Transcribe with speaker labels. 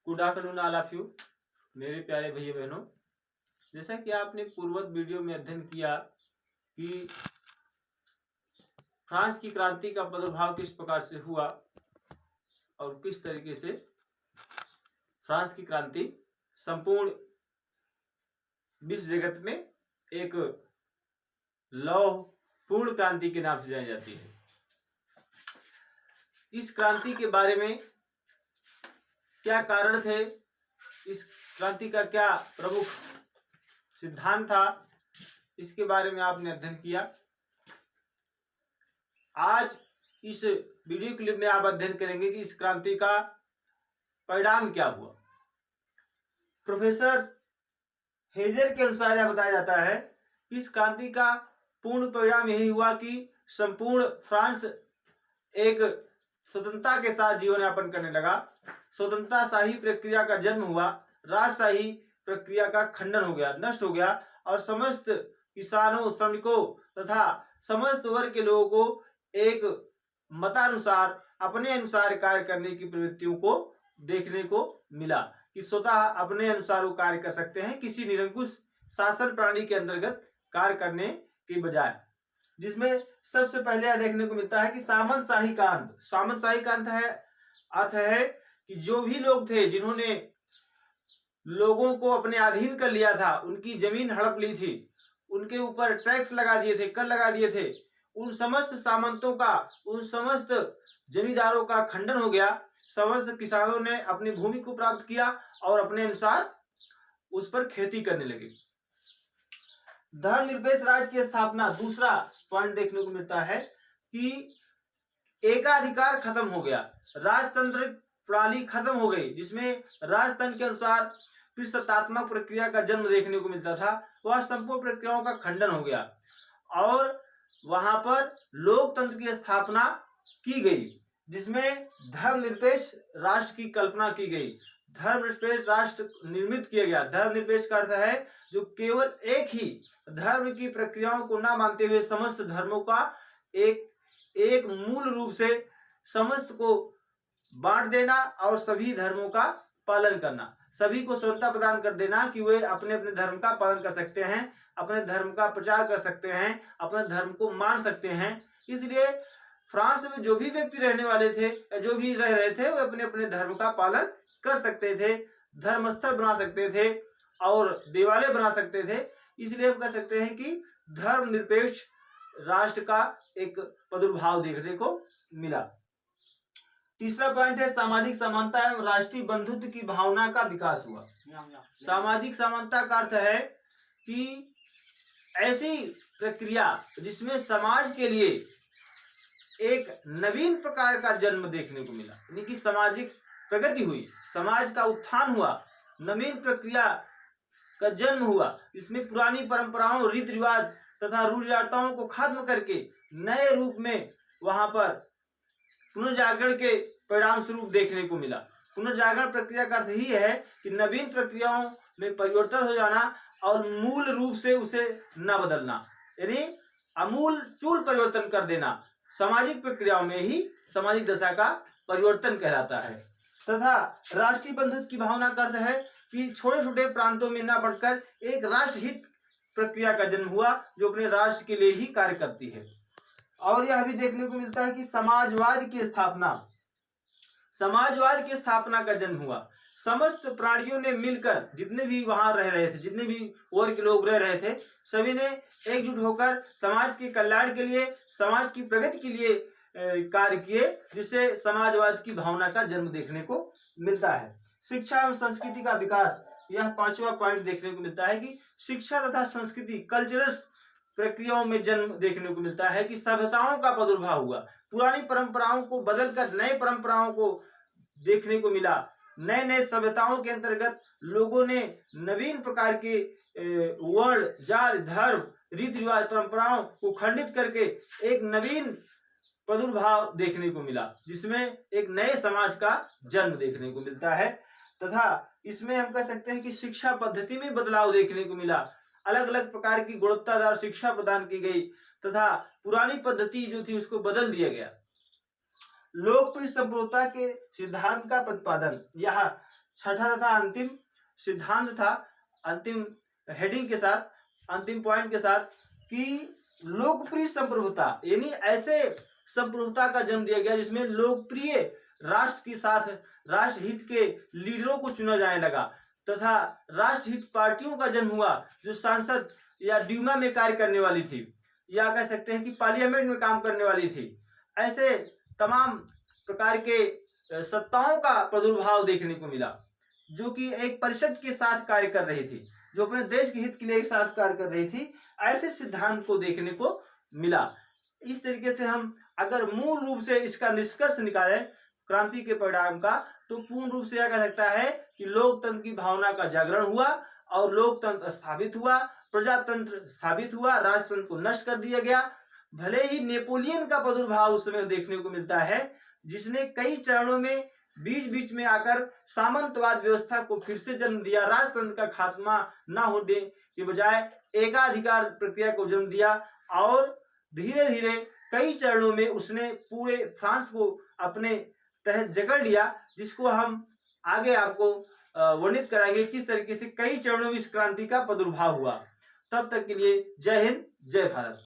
Speaker 1: Good afternoon all of you, मेरे प्यारे भैया बहनों। जैसा कि आपने पूर्वज वीडियो में अध्ययन किया कि फ्रांस की क्रांति का प्रादुर्भाव किस प्रकार से हुआ और किस तरीके से फ्रांस की क्रांति संपूर्ण विश्व जगत में एक लौहपूर्ण क्रांति के नाम से जानी जाती है। इस क्रांति के बारे में क्या कारण थे, इस क्रांति का क्या प्रमुख सिद्धांत था, इसके बारे में आपने अध्ययन किया। आज इस वीडियो क्लिप में आप अध्ययन करेंगे कि इस क्रांति का परिणाम क्या हुआ। प्रोफेसर हेजर के अनुसार यह बताया जाता है कि इस क्रांति का पूर्ण परिणाम यही हुआ कि संपूर्ण फ्रांस एक स्वतंत्रता के साथ जीवन यापन करने लगा। स्वतंत्रताशाही प्रक्रिया का जन्म हुआ, राजशाही प्रक्रिया का खंडन हो गया, नष्ट हो गया और समस्त किसानों, श्रमिकों तथा समस्त वर्ग के लोगों को एक मतानुसार, अपने अनुसार कार्य करने की प्रवृत्तियों को देखने को मिला कि स्वतः अपने अनुसार वो कार्य कर सकते हैं, किसी निरंकुश शासन प्रणाली के अंतर्गत कार्य करने के बजाय। जिसमें सबसे पहले यह देखने को मिलता है कि सामंतशाही का अंत। सामंतशाही का अंत है, अर्थ है कि जो भी लोग थे जिन्होंने लोगों को अपने अधीन कर लिया था, उनकी जमीन हड़प ली थी, उनके ऊपर टैक्स लगा दिए थे, कर लगा दिए थे, उन समस्त सामंतों का, उन समस्त जमींदारों का खंडन हो गया। समस्त किसानों ने अपनी भूमि को प्राप्त किया और अपने अनुसार उस पर खेती करने लगे। धर्मनिरपेक्ष राज्य की स्थापना, दूसरा पॉइंट देखने को मिलता है कि एकाधिकार खत्म हो गया, राजतंत्र प्रणाली खत्म हो गई, जिसमें राजतंत्र के अनुसार फिर सत्तात्मक प्रक्रिया का जन्म देखने को मिलता था। वह संपूर्ण प्रक्रियाओं का खंडन हो गया और वहां पर लोकतंत्र की स्थापना की गई, जिसमें धर्मनिरपेक्ष राष्ट्र की कल्पना की गई। धर्मनिरपेक्ष राष्ट्र निर्मित किया गया। धर्मनिरपेक्ष का अर्थ है जो केवल एक ही धर्म की प्रक्रियाओं को ना मानते हुए समस्त धर्मों का एक मूल रूप से समस्त को बांट देना और सभी धर्मों का पालन करना, सभी को स्वतंत्रता प्रदान कर देना कि वे अपने अपने धर्म का पालन कर सकते हैं, अपने धर्म का प्रचार कर सकते हैं, अपने धर्म को मान सकते हैं। इसलिए फ्रांस में जो भी व्यक्ति रहने वाले थे, जो भी रह रहे थे, वे अपने अपने धर्म का पालन कर सकते थे, धर्मस्थल बना सकते थे और देवालय बना सकते थे। इसलिए हम कह सकते हैं कि धर्मनिरपेक्ष राष्ट्र का एक प्रादुर्भाव देखने को मिला। तीसरा पॉइंट है सामाजिक समानता एवं राष्ट्रीय बंधुत्व की भावना का विकास हुआ। सामाजिक समानता का अर्थ है कि ऐसी प्रक्रिया जिसमें समाज के लिए एक नवीन प्रकार का जन्म देखने को मिला, यानी कि सामाजिक प्रगति हुई, समाज का उत्थान हुआ, नवीन प्रक्रिया का जन्म हुआ, इसमें पुरानी परंपराओं, रीति रिवाज तथा रूढ़िवादिताओं को खत्म करके नए रूप में वहां पर पुनर्जागरण के परिणाम स्वरूप देखने को मिला। पुनर्जागरण प्रक्रिया का अर्थ ही है कि नवीन प्रक्रियाओं में परिवर्तन हो जाना और मूल रूप से उसे न बदलना, यानी आमूल चूल परिवर्तन कर देना। सामाजिक प्रक्रियाओं में ही सामाजिक दशा का परिवर्तन कहलाता है। तथा राष्ट्रीय बंधुत्व की भावना का अर्थ है कि छोटे छोटे प्रांतों में न बढ़कर एक राष्ट्रहित प्रक्रिया का जन्म हुआ जो अपने राष्ट्र के लिए ही कार्य करती है। और यह भी देखने को मिलता है कि समाजवाद की स्थापना का जन्म हुआ। समस्त प्राणियों ने मिलकर, जितने भी वहां रह रहे थे, जितने भी वर्ग के लोग रह रहे थे, सभी ने एकजुट होकर समाज के कल्याण के लिए, समाज की प्रगति के लिए कार्य किए, जिससे समाजवाद की भावना का जन्म देखने को मिलता है। शिक्षा और संस्कृति का विकास, यह पांचवा पॉइंट देखने को मिलता है कि शिक्षा तथा संस्कृति, कल्चरस प्रक्रियाओं में जन्म देखने को मिलता है कि सभ्यताओं का प्रादुर्भाव हुआ। पुरानी परंपराओं को बदलकर नए परंपराओं को देखने को मिला। नए नए सभ्यताओं के अंतर्गत लोगों ने नवीन प्रकार के वर्ण, जाति, धर्म, रीति रिवाज, परंपराओं को खंडित करके एक नवीन प्रादुर्भाव देखने को मिला, जिसमें एक नए समाज का जन्म देखने को मिलता है। तथा इसमें हम कह सकते हैं कि शिक्षा पद्धति में बदलाव देखने को मिला। अलग अलग प्रकार की गुणवत्तादार शिक्षा प्रदान की गई तथा पुरानी पद्धति जो थी उसको बदल दिया गया। लोकप्रिय संप्रभुता के सिद्धांत का प्रतिपादन, यह छठा तथा अंतिम सिद्धांत था, अंतिम हेडिंग के साथ, अंतिम पॉइंट के साथ, कि लोकप्रिय संप्रभुता, यानी ऐसे संप्रभुता का जन्म दिया गया जिसमें लोकप्रिय राष्ट्र के साथ राष्ट्रहित के लीडरों को चुना जाने लगा, तथा राष्ट्रहित पार्टियों का जन्म हुआ जो सांसद या ड्यूमा में कार्य करने वाली थी, या कह सकते हैं कि पार्लियामेंट में काम करने वाली थी। ऐसे तमाम प्रकार के सत्ताओं का प्रादुर्भाव देखने को मिला, जो कि एक परिषद के साथ कार्य कर रही थी, जो अपने देश के हित के लिए एक साथ कार्य कर रही थी। ऐसे सिद्धांत को देखने को मिला। इस तरीके से हम अगर मूल रूप से इसका निष्कर्ष निकालें क्रांति के परिणाम का, तो पूर्ण रूप से यह कह सकता है कि लोकतंत्र की भावना का जागरण हुआ और लोकतंत्र स्थापित हुआ, प्रजातंत्र स्थापित हुआ, राजतंत्र को नष्ट कर दिया गया। भले ही नेपोलियन का प्रादुर्भाव उस समय देखने को मिलता है, जिसने कई चरणों में बीच बीच में आकर सामंतवाद व्यवस्था को फिर से जन्म दिया, राजतंत्र का खात्मा न होने के बजाय एकाधिकार प्रक्रिया को जन्म दिया, और धीरे धीरे कई चरणों में उसने पूरे फ्रांस को अपने तहत जकड़ लिया, जिसको हम आगे आपको वर्णित कराएंगे किस तरीके से कई चरणों में इस क्रांति का प्रादुर्भाव हुआ। तब तक के लिए जय हिंद, जय भारत।